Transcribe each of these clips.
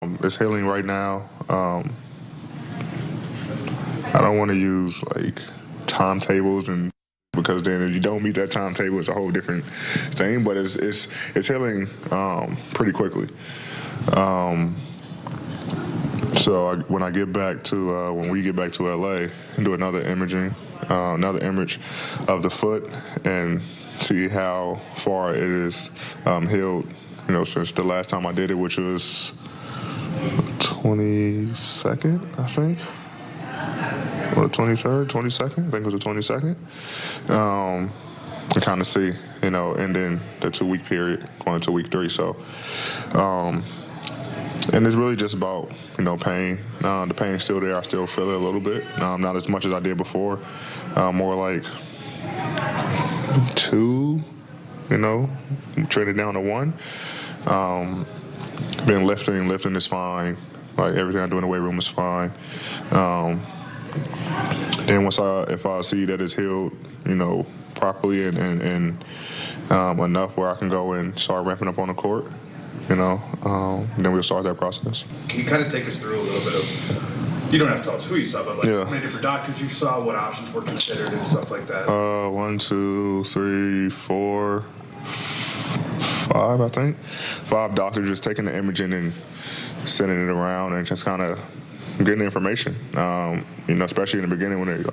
It's healing right now. I don't want to use like timetables and because then if you don't meet that timetable, it's a whole different thing. But it's healing pretty quickly. When I get back to when we get back to LA and do another image of the foot and see how far it is healed. Since the last time I did it, which was 22nd, I think. Or the 23rd, 22nd? I think it was the 22nd. To kind of see, and then the 2-week period going into week 3. So, and it's really just about, pain. The pain's still there. I still feel it a little bit. Not as much as I did before. More like 2, traded down to 1. Been lifting is fine. Like everything I do in the weight room is fine. Then if I see that it's healed, properly and enough where I can go and start ramping up on the court, then we'll start that process. Can you kind of take us through a little bit of, you don't have to tell us who you saw, but how many different doctors you saw, what options were considered and stuff like that? 1, 2, 3, 4, 5, I think. 5 doctors just taking the imaging and sending it around and just kind of getting the information. Especially in the beginning when they were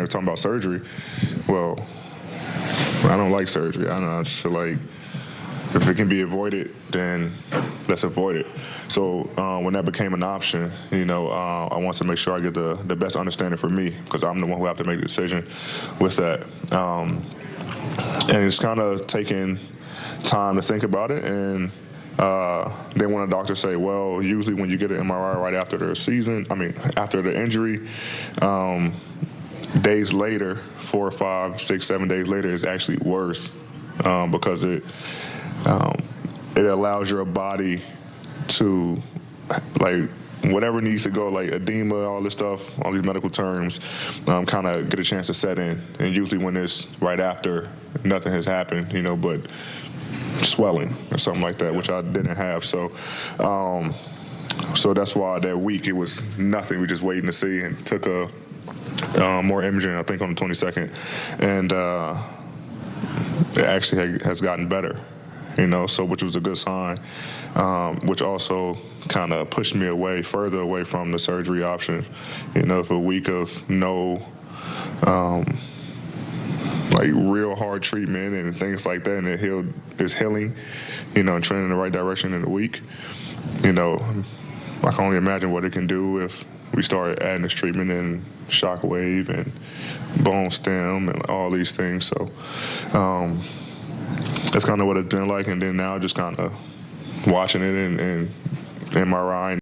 talking about surgery. Well, I don't like surgery. I just feel like if it can be avoided, then let's avoid it. So when that became an option, I want to make sure I get the best understanding for me because I'm the one who have to make the decision with that. And it's kind of taking time to think about it. And then when a doctor say, well, usually when you get an MRI right after after the injury, days later, 4, 5, 6, 7 days later, is actually worse because it allows your body to, whatever needs to go, like edema, all this stuff, all these medical terms, kind of get a chance to set in. And usually when it's right after, nothing has happened, but swelling or something like that, which I didn't have. So that's why that week it was nothing. We just waiting to see and took more imaging, I think, on the 22nd. And it actually has gotten better, which was a good sign, which also kind of pushed me further away from the surgery option. For a week of no real hard treatment and things like that, and it's healing, and trending in the right direction in a week. I can only imagine what it can do if we start adding this treatment and shockwave and bone stem and all these things. So that's kind of what it's been like. And then now just kind of watching it and MRI